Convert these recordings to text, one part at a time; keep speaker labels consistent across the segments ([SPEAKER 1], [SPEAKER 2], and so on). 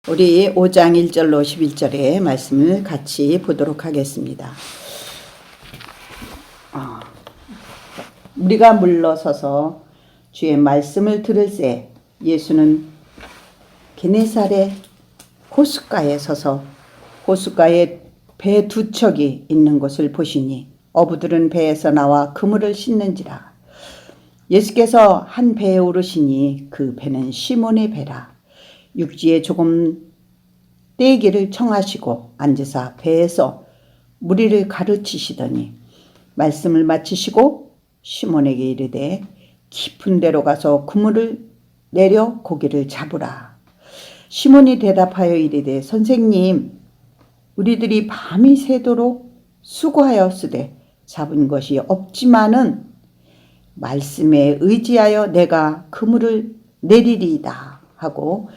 [SPEAKER 1] 우리 5장 1절로 11절의 말씀을 같이 보도록 하겠습니다. 우리가 물러서서 주의 말씀을 들을새 예수는 게네사렛 호숫가에 서서 호숫가에 배 두 척이 있는 것을 보시니 어부들은 배에서 나와 그물을 씻는지라. 예수께서 한 배에 오르시니 그 배는 시몬의 배라. 육지에 조금 떼기를 청하시고 앉으사 배에서 무리를 가르치시더니 말씀을 마치시고 시몬에게 이르되 깊은 데로 가서 그물을 내려 고기를 잡으라. 시몬이 대답하여 이르되 선생님, 우리들이 밤이 새도록 수고하였으되 잡은 것이 없지만은 말씀에 의지하여 내가 그물을 내리리이다 하고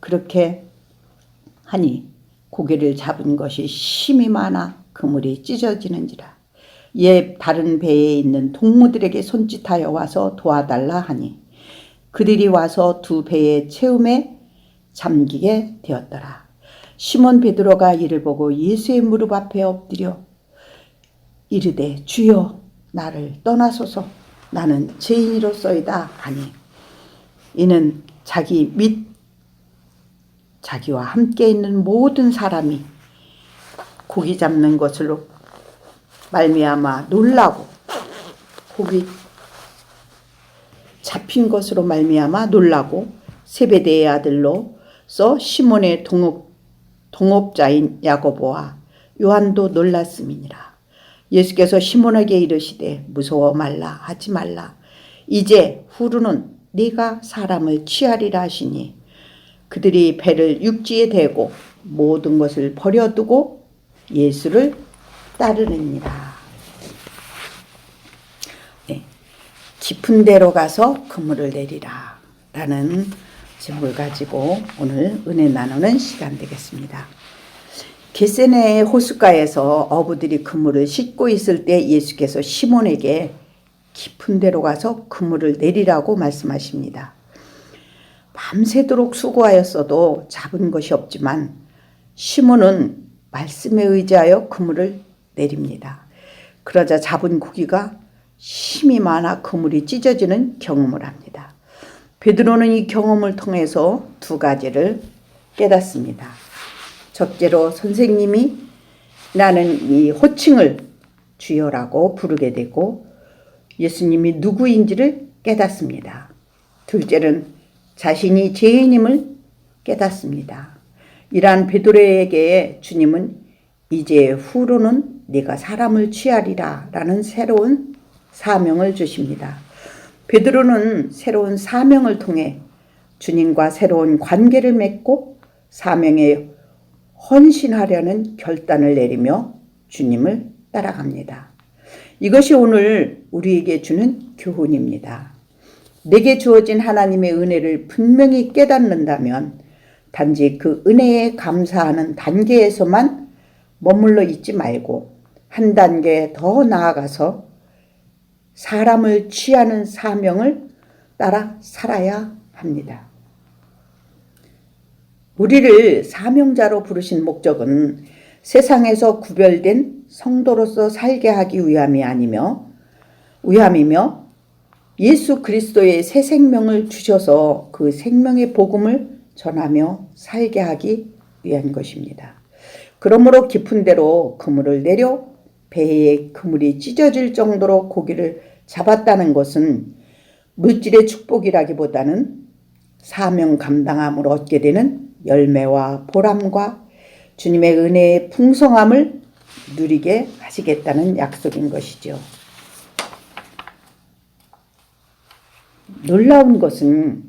[SPEAKER 1] 그렇게 하니 고기를 잡은 것이 심히 많아 그물이 찢어지는지라. 이에 다른 배에 있는 동무들에게 손짓하여 와서 도와달라 하니 그들이 와서 두 배의 채움에 잠기게 되었더라. 시몬 베드로가 이를 보고 예수의 무릎 앞에 엎드려 이르되 주여 나를 떠나소서 나는 죄인이로소이다 하니 이는 자기 및 자기와 함께 있는 모든 사람이 고기 잡는 것으로 말미암아 놀라고 고기 잡힌 것으로 말미암아 놀라고 세베대의 아들로서 시몬의 동업자인 야고보와 요한도 놀랐음이니라. 예수께서 시몬에게 이르시되 무서워 말라 하지 말라. 이제 후루는 네가 사람을 취하리라 하시니 그들이 배를 육지에 대고 모든 것을 버려두고 예수를 따르느니라. 네, 깊은 데로 가서 그물을 내리라 라는 제목을 가지고 오늘 은혜 나누는 시간 되겠습니다. 겟세네의 호숫가에서 어부들이 그물을 싣고 있을 때 예수께서 시몬에게 깊은 데로 가서 그물을 내리라고 말씀하십니다. 밤새도록 수고하였어도 잡은 것이 없지만 시몬은 말씀에 의지하여 그물을 내립니다. 그러자 잡은 고기가 심이 많아 그물이 찢어지는 경험을 합니다. 베드로는 이 경험을 통해서 두 가지를 깨닫습니다. 첫째로 선생님이 라는 이 호칭을 주여라고 부르게 되고 예수님이 누구인지를 깨닫습니다. 둘째는 자신이 죄인임을 깨닫습니다. 이러한 베드로에게 주님은 이제 후로는 네가 사람을 취하리라 라는 새로운 사명을 주십니다. 베드로는 새로운 사명을 통해 주님과 새로운 관계를 맺고 사명에 헌신하려는 결단을 내리며 주님을 따라갑니다. 이것이 오늘 우리에게 주는 교훈입니다. 내게 주어진 하나님의 은혜를 분명히 깨닫는다면 단지 그 은혜에 감사하는 단계에서만 머물러 있지 말고 한 단계 더 나아가서 사람을 취하는 사명을 따라 살아야 합니다. 우리를 사명자로 부르신 목적은 세상에서 구별된 성도로서 살게 하기 위함이며 예수 그리스도의 새 생명을 주셔서 그 생명의 복음을 전하며 살게 하기 위한 것입니다. 그러므로 깊은 데로 그물을 내려 배에 그물이 찢어질 정도로 고기를 잡았다는 것은 물질의 축복이라기보다는 사명 감당함으로 얻게 되는 열매와 보람과 주님의 은혜의 풍성함을 누리게 하시겠다는 약속인 것이죠. 놀라운 것은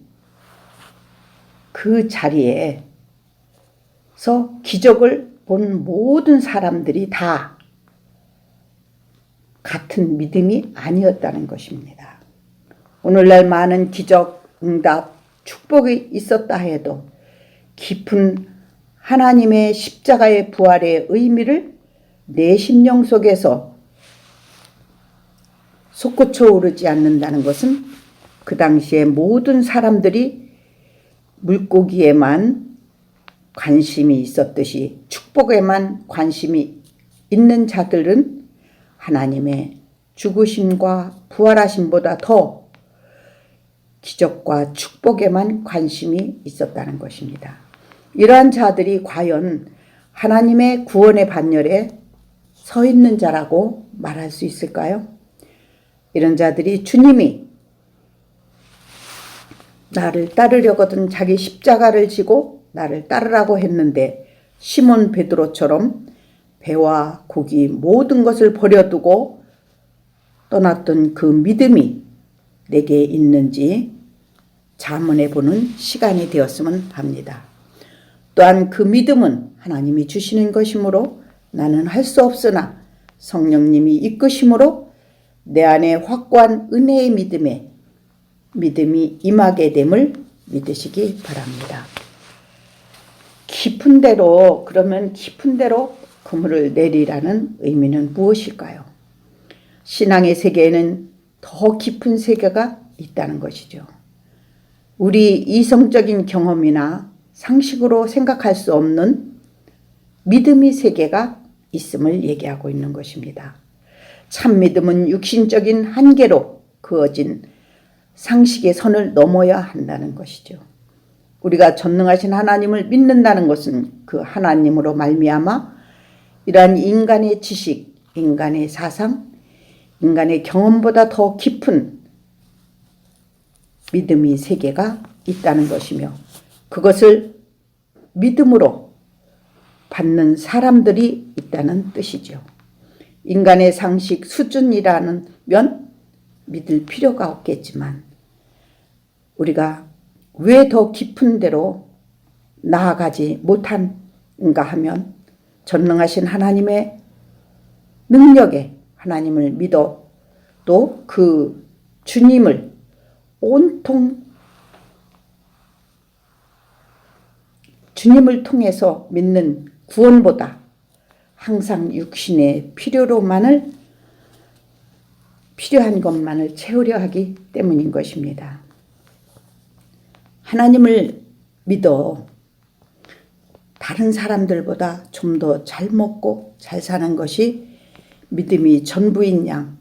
[SPEAKER 1] 그 자리에서 기적을 본 모든 사람들이 다 같은 믿음이 아니었다는 것입니다. 오늘날 많은 기적, 응답, 축복이 있었다 해도 깊은 하나님의 십자가의 부활의 의미를 내 심령 속에서 솟구쳐 오르지 않는다는 것은 그 당시에 모든 사람들이 물고기에만 관심이 있었듯이 축복에만 관심이 있는 자들은 하나님의 죽으심과 부활하심보다 더 기적과 축복에만 관심이 있었다는 것입니다. 이러한 자들이 과연 하나님의 구원의 반열에 서 있는 자라고 말할 수 있을까요? 이런 자들이 주님이 나를 따르려거든 자기 십자가를 지고 나를 따르라고 했는데 시몬 베드로처럼 배와 고기 모든 것을 버려두고 떠났던 그 믿음이 내게 있는지 자문해 보는 시간이 되었으면 합니다. 또한 그 믿음은 하나님이 주시는 것이므로 나는 할 수 없으나 성령님이 이끄심으로 내 안에 확고한 은혜의 믿음이 임하게 됨을 믿으시기 바랍니다. 깊은 대로, 그러면 깊은 대로 그물을 내리라는 의미는 무엇일까요? 신앙의 세계에는 더 깊은 세계가 있다는 것이죠. 우리 이성적인 경험이나 상식으로 생각할 수 없는 믿음의 세계가 있음을 얘기하고 있는 것입니다. 참 믿음은 육신적인 한계로 그어진 상식의 선을 넘어야 한다는 것이죠. 우리가 전능하신 하나님을 믿는다는 것은 그 하나님으로 말미암아 이러한 인간의 지식, 인간의 사상, 인간의 경험보다 더 깊은 믿음의 세계가 있다는 것이며 그것을 믿음으로 받는 사람들이 있다는 뜻이죠. 인간의 상식 수준이라는 면 믿을 필요가 없겠지만 우리가 왜 더 깊은 데로 나아가지 못한가 하면 전능하신 하나님의 능력에 하나님을 믿어 또 그 주님을 온통 주님을 통해서 믿는 구원보다 항상 육신의 필요한 것만을 채우려 하기 때문인 것입니다. 하나님을 믿어 다른 사람들보다 좀 더 잘 먹고 잘 사는 것이 믿음이 전부인 양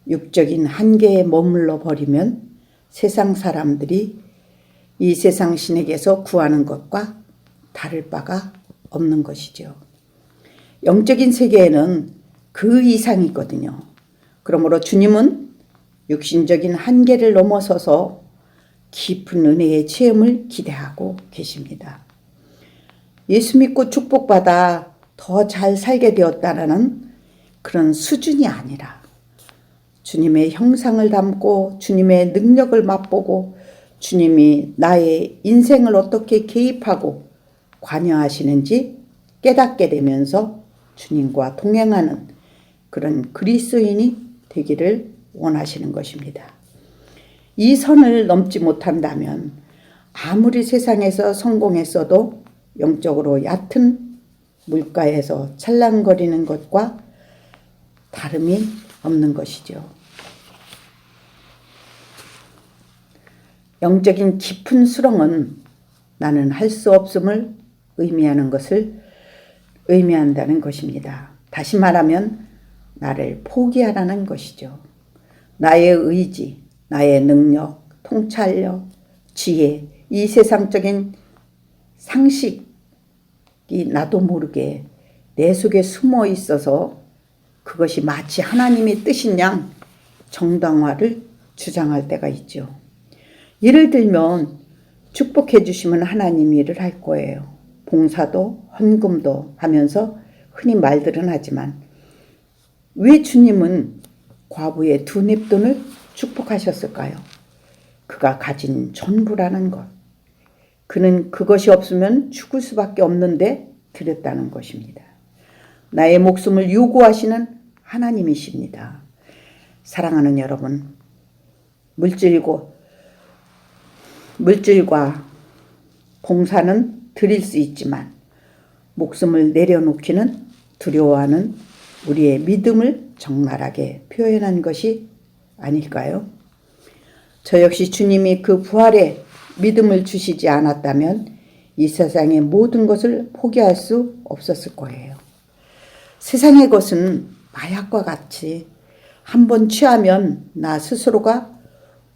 [SPEAKER 1] 육적인 한계에 머물러 버리면 세상 사람들이 이 세상 신에게서 구하는 것과 다를 바가 없는 것이죠. 영적인 세계에는 그 이상이 있거든요. 그러므로 주님은 육신적인 한계를 넘어서서 깊은 은혜의 체험을 기대하고 계십니다. 예수 믿고 축복받아 더 잘 살게 되었다는 그런 수준이 아니라 주님의 형상을 담고 주님의 능력을 맛보고 주님이 나의 인생을 어떻게 개입하고 관여하시는지 깨닫게 되면서 주님과 동행하는 그런 그리스도인이 되기를 원하시는 것입니다. 이 선을 넘지 못한다면 아무리 세상에서 성공했어도 영적으로 얕은 물가에서 찰랑거리는 것과 다름이 없는 것이죠. 영적인 깊은 수렁은 나는 할 수 없음을 의미한다는 것입니다. 다시 말하면 나를 포기하라는 것이죠. 나의 의지, 나의 능력, 통찰력, 지혜, 이 세상적인 상식이 나도 모르게 내 속에 숨어 있어서 그것이 마치 하나님의 뜻인 양 정당화를 주장할 때가 있죠. 예를 들면 축복해 주시면 하나님 일을 할 거예요. 봉사도 헌금도 하면서 흔히 말들은 하지만 왜 주님은 과부의 2 냅돈을 축복하셨을까요? 그가 가진 전부라는 것. 그는 그것이 없으면 죽을 수밖에 없는데 드렸다는 것입니다. 나의 목숨을 요구하시는 하나님이십니다. 사랑하는 여러분, 물질과 봉사는 드릴 수 있지만 목숨을 내려놓기는 두려워하는 우리의 믿음을 적나라하게 표현한 것이 아닐까요? 저 역시 주님이 그 부활의 믿음을 주시지 않았다면 이 세상의 모든 것을 포기할 수 없었을 거예요. 세상의 것은 마약과 같이 한번 취하면 나 스스로가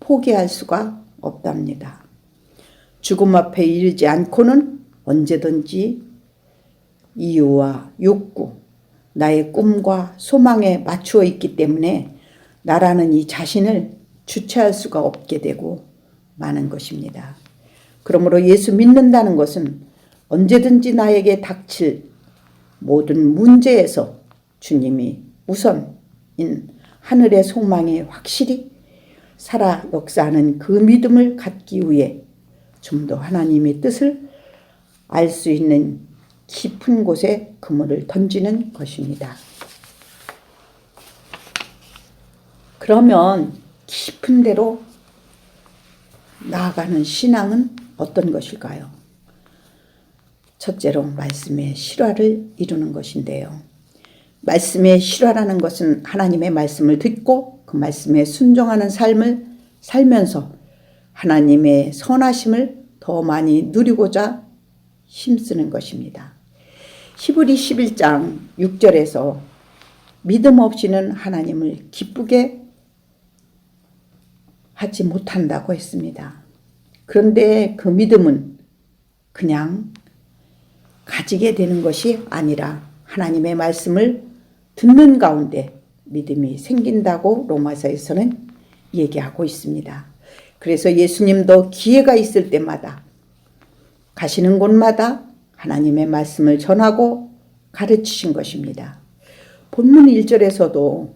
[SPEAKER 1] 포기할 수가 없답니다. 죽음 앞에 이르지 않고는 언제든지 이유와 욕구, 나의 꿈과 소망에 맞추어 있기 때문에 나라는 이 자신을 주체할 수가 없게 되고 마는 것입니다. 그러므로 예수 믿는다는 것은 언제든지 나에게 닥칠 모든 문제에서 주님이 우선인 하늘의 소망에 확실히 살아 역사하는 그 믿음을 갖기 위해 좀 더 하나님의 뜻을 알 수 있는 깊은 곳에 그물을 던지는 것입니다. 그러면 깊은 데로 나아가는 신앙은 어떤 것일까요? 첫째로 말씀의 실화를 이루는 것인데요. 말씀의 실화라는 것은 하나님의 말씀을 듣고 그 말씀에 순종하는 삶을 살면서 하나님의 선하심을 더 많이 누리고자 힘쓰는 것입니다. 히브리 11장 6절에서 믿음 없이는 하나님을 기쁘게 하지 못한다고 했습니다. 그런데 그 믿음은 그냥 가지게 되는 것이 아니라 하나님의 말씀을 듣는 가운데 믿음이 생긴다고 로마서에서는 얘기하고 있습니다. 그래서 예수님도 기회가 있을 때마다 가시는 곳마다 하나님의 말씀을 전하고 가르치신 것입니다. 본문 1절에서도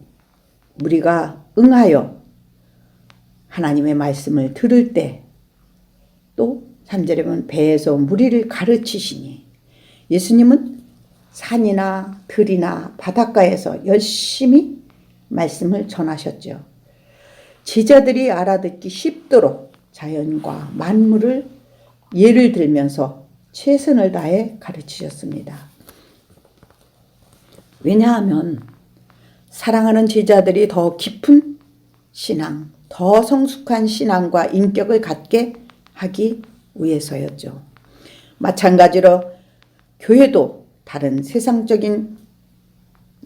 [SPEAKER 1] 우리가 응하여 하나님의 말씀을 들을 때, 또 3절에 보면 배에서 무리를 가르치시니, 예수님은 산이나 들이나 바닷가에서 열심히 말씀을 전하셨죠. 제자들이 알아듣기 쉽도록 자연과 만물을 예를 들면서 최선을 다해 가르치셨습니다. 왜냐하면 사랑하는 제자들이 더 깊은 신앙, 더 성숙한 신앙과 인격을 갖게 하기 위해서였죠. 마찬가지로 교회도 다른 세상적인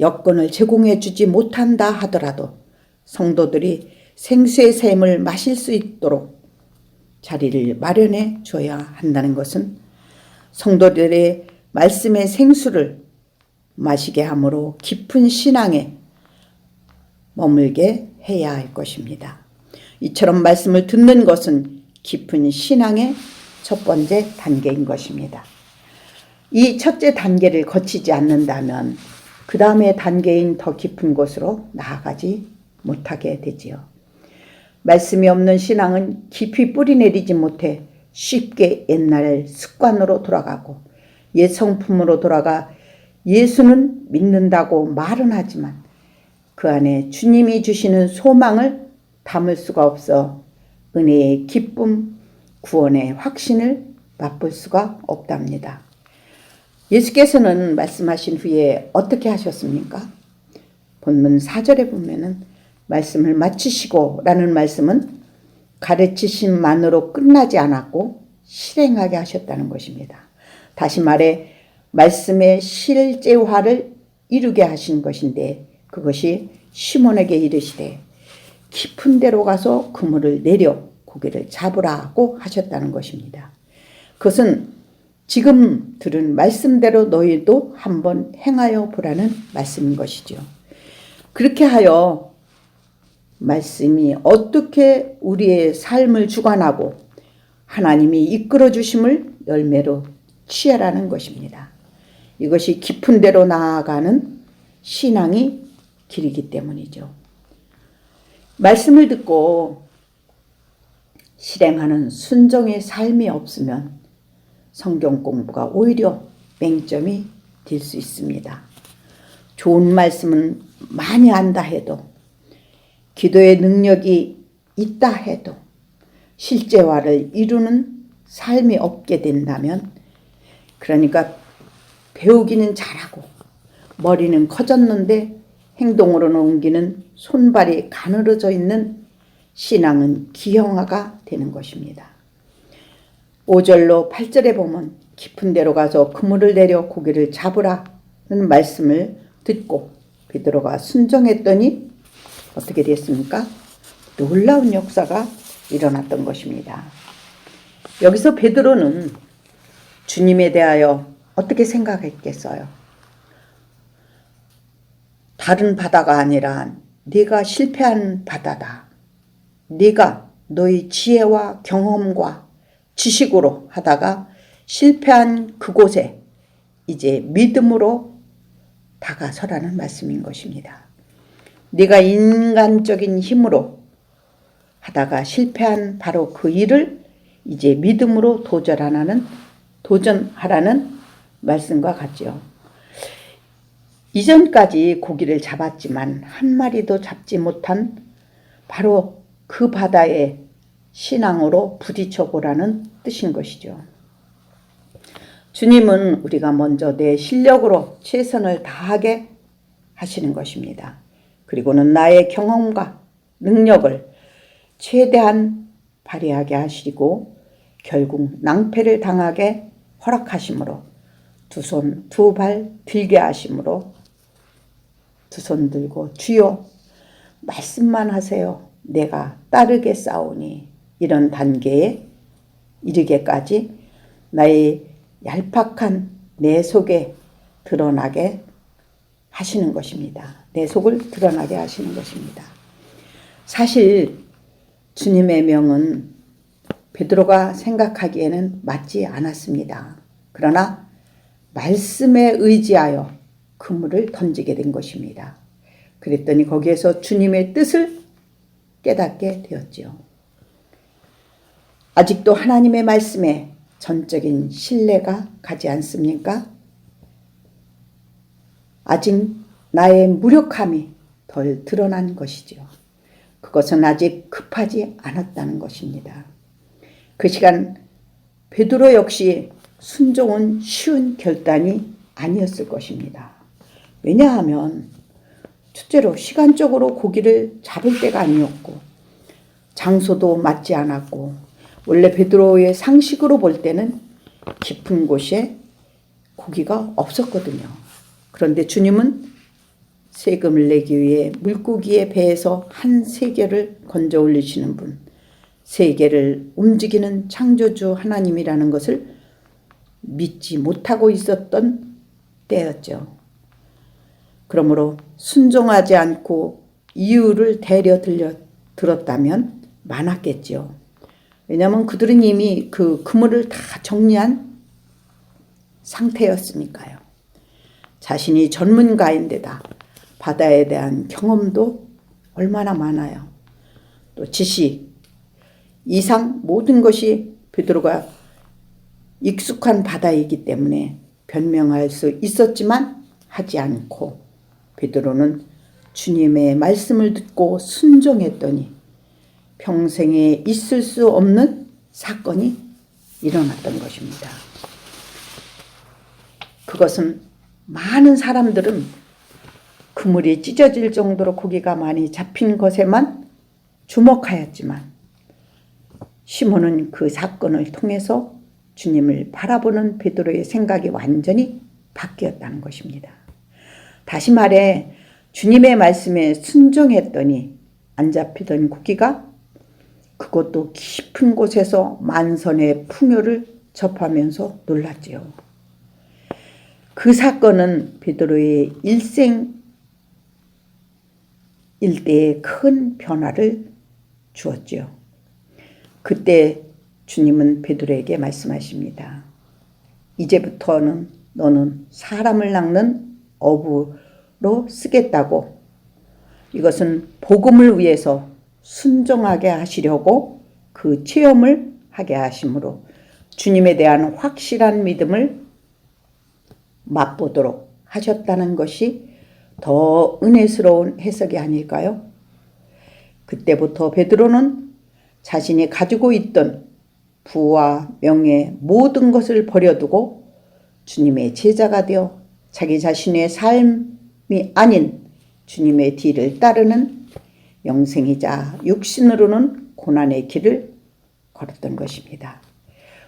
[SPEAKER 1] 여건을 제공해 주지 못한다 하더라도 성도들이 생수의 샘을 마실 수 있도록 자리를 마련해 줘야 한다는 것은 성도들의 말씀의 생수를 마시게 함으로 깊은 신앙에 머물게 해야 할 것입니다. 이처럼 말씀을 듣는 것은 깊은 신앙의 첫 번째 단계인 것입니다. 이 첫째 단계를 거치지 않는다면 그 다음의 단계인 더 깊은 곳으로 나아가지 못하게 되지요. 말씀이 없는 신앙은 깊이 뿌리내리지 못해 쉽게 옛날 습관으로 돌아가고 옛 성품으로 돌아가 예수는 믿는다고 말은 하지만 그 안에 주님이 주시는 소망을 담을 수가 없어 은혜의 기쁨, 구원의 확신을 맛볼 수가 없답니다. 예수께서는 말씀하신 후에 어떻게 하셨습니까? 본문 4절에 보면은 말씀을 마치시고 라는 말씀은 가르치심만으로 끝나지 않았고 실행하게 하셨다는 것입니다. 다시 말해 말씀의 실제화를 이루게 하신 것인데 그것이 시몬에게 이르시되 깊은 데로 가서 그물을 내려 고기를 잡으라고 하셨다는 것입니다. 그것은 지금 들은 말씀대로 너희도 한번 행하여 보라는 말씀인 것이죠. 그렇게 하여 말씀이 어떻게 우리의 삶을 주관하고 하나님이 이끌어 주심을 열매로 취하라는 것입니다. 이것이 깊은 데로 나아가는 신앙이 길이기 때문이죠. 말씀을 듣고 실행하는 순종의 삶이 없으면 성경 공부가 오히려 맹점이 될 수 있습니다. 좋은 말씀은 많이 안다 해도 기도의 능력이 있다 해도 실제화를 이루는 삶이 없게 된다면, 그러니까 배우기는 잘하고 머리는 커졌는데 행동으로는 옮기는 손발이 가늘어져 있는 신앙은 기형아가 되는 것입니다. 5절로 8절에 보면 깊은 데로 가서 그물을 내려 고기를 잡으라는 말씀을 듣고 베드로가 순종했더니 어떻게 됐습니까? 놀라운 역사가 일어났던 것입니다. 여기서 베드로는 주님에 대하여 어떻게 생각했겠어요? 다른 바다가 아니라 네가 실패한 바다다. 네가 너의 지혜와 경험과 지식으로 하다가 실패한 그곳에 이제 믿음으로 다가서라는 말씀인 것입니다. 네가 인간적인 힘으로 하다가 실패한 바로 그 일을 이제 믿음으로 도전하라는 말씀과 같죠. 이전까지 고기를 잡았지만 한 마리도 잡지 못한 바로 그 바다에 신앙으로 부딪혀 보라는 뜻인 것이죠. 주님은 우리가 먼저 내 실력으로 최선을 다하게 하시는 것입니다. 그리고는 나의 경험과 능력을 최대한 발휘하게 하시고 결국 낭패를 당하게 허락하심으로 두 손 두 발 들게 하심으로 두 손 들고 주여 말씀만 하세요. 내가 따르겠사오니 이런 단계에 이르게까지 나의 얄팍한 내 속에 드러나게 하시는 것입니다. 내 속을 드러나게 하시는 것입니다. 사실 주님의 명은 베드로가 생각하기에는 맞지 않았습니다. 그러나 말씀에 의지하여 그물을 던지게 된 것입니다. 그랬더니 거기에서 주님의 뜻을 깨닫게 되었지요. 아직도 하나님의 말씀에 전적인 신뢰가 가지 않습니까? 아직 나의 무력함이 덜 드러난 것이지요. 그것은 아직 급하지 않았다는 것입니다. 그 시간 베드로 역시 순종은 쉬운 결단이 아니었을 것입니다. 왜냐하면 첫째로 시간적으로 고기를 잡을 때가 아니었고 장소도 맞지 않았고 원래 베드로의 상식으로 볼 때는 깊은 곳에 고기가 없었거든요. 그런데 주님은 세금을 내기 위해 물고기의 배에서 한 세계를 건져 올리시는 분, 세계를 움직이는 창조주 하나님이라는 것을 믿지 못하고 있었던 때였죠. 그러므로 순종하지 않고 이유를 들었다면 많았겠죠. 왜냐하면 그들은 이미 그 그물을 다 정리한 상태였으니까요. 자신이 전문가인데다 바다에 대한 경험도 얼마나 많아요. 또 지식, 이상 모든 것이 베드로가 익숙한 바다이기 때문에 변명할 수 있었지만 하지 않고 베드로는 주님의 말씀을 듣고 순종했더니 평생에 있을 수 없는 사건이 일어났던 것입니다. 그것은 많은 사람들은 그물이 찢어질 정도로 고기가 많이 잡힌 것에만 주목하였지만 시몬은 그 사건을 통해서 주님을 바라보는 베드로의 생각이 완전히 바뀌었다는 것입니다. 다시 말해 주님의 말씀에 순종했더니 안 잡히던 고기가 그것도 깊은 곳에서 만선의 풍요를 접하면서 놀랐지요. 그 사건은 베드로의 일생 일대에 큰 변화를 주었지요. 그때 주님은 베드로에게 말씀하십니다. 이제부터는 너는 사람을 낚는 어부로 쓰겠다고. 이것은 복음을 위해서 순종하게 하시려고 그 체험을 하게 하심으로 주님에 대한 확실한 믿음을 맛보도록 하셨다는 것이 더 은혜스러운 해석이 아닐까요? 그때부터 베드로는 자신이 가지고 있던 부와 명예 모든 것을 버려두고 주님의 제자가 되어 자기 자신의 삶이 아닌 주님의 뒤를 따르는 영생이자 육신으로는 고난의 길을 걸었던 것입니다.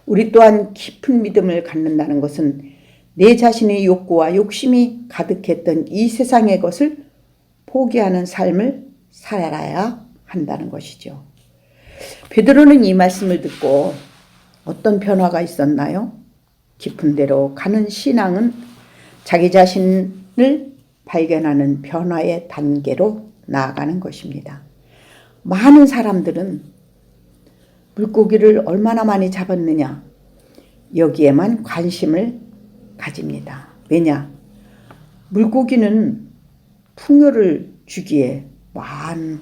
[SPEAKER 1] 우리 또한 깊은 믿음을 갖는다는 것은 내 자신의 욕구와 욕심이 가득했던 이 세상의 것을 포기하는 삶을 살아야 한다는 것이죠. 베드로는 이 말씀을 듣고 어떤 변화가 있었나요? 깊은 데로 가는 신앙은 자기 자신을 발견하는 변화의 단계로 나아가는 것입니다. 많은 사람들은 물고기를 얼마나 많이 잡았느냐 여기에만 관심을 가집니다. 왜냐? 물고기는 풍요를 주기에 많이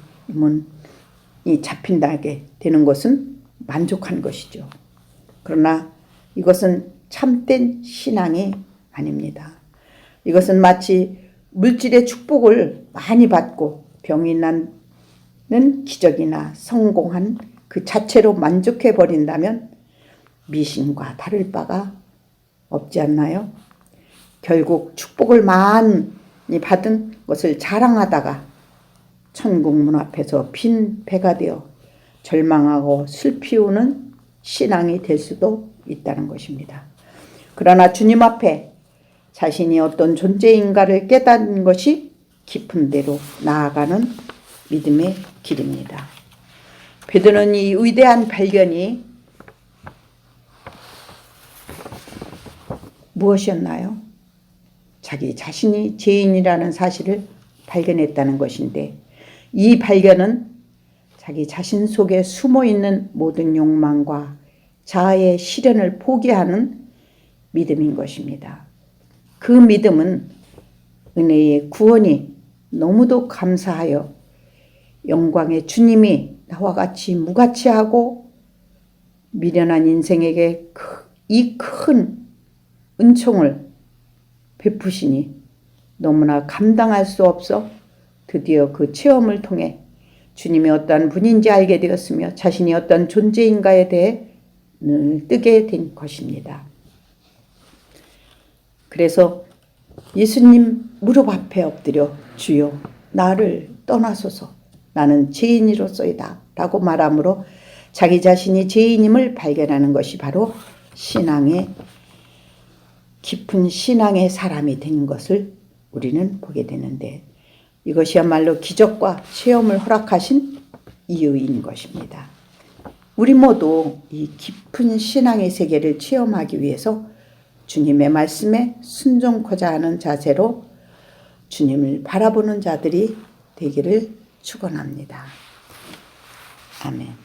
[SPEAKER 1] 잡힌다게 되는 것은 만족한 것이죠. 그러나 이것은 참된 신앙이 아닙니다. 이것은 마치 물질의 축복을 많이 받고 병이 나는 기적이나 성공한 그 자체로 만족해 버린다면 미신과 다를 바가 없지 않나요? 결국 축복을 많이 받은 것을 자랑하다가 천국 문 앞에서 빈 배가 되어 절망하고 슬피 우는 신앙이 될 수도 있다는 것입니다. 그러나 주님 앞에 자신이 어떤 존재인가를 깨닫는 것이 깊은 데로 나아가는 믿음의 길입니다. 베드로는 이 위대한 발견이 무엇이었나요? 자기 자신이 죄인이라는 사실을 발견했다는 것인데 이 발견은 자기 자신 속에 숨어있는 모든 욕망과 자아의 실현을 포기하는 믿음인 것입니다. 그 믿음은 은혜의 구원이 너무도 감사하여 영광의 주님이 나와 같이 무가치하고 미련한 인생에게 이 큰 은총을 베푸시니 너무나 감당할 수 없어 드디어 그 체험을 통해 주님이 어떤 분인지 알게 되었으며 자신이 어떤 존재인가에 대해 눈을 뜨게 된 것입니다. 그래서 예수님 무릎 앞에 엎드려 주여 나를 떠나소서 나는 죄인이로소이다 라고 말함으로 자기 자신이 죄인임을 발견하는 것이 바로 깊은 신앙의 사람이 된 것을 우리는 보게 되는데 이것이야말로 기적과 체험을 허락하신 이유인 것입니다. 우리 모두 이 깊은 신앙의 세계를 체험하기 위해서 주님의 말씀에 순종코자 하는 자세로 주님을 바라보는 자들이 되기를 축원합니다. 아멘.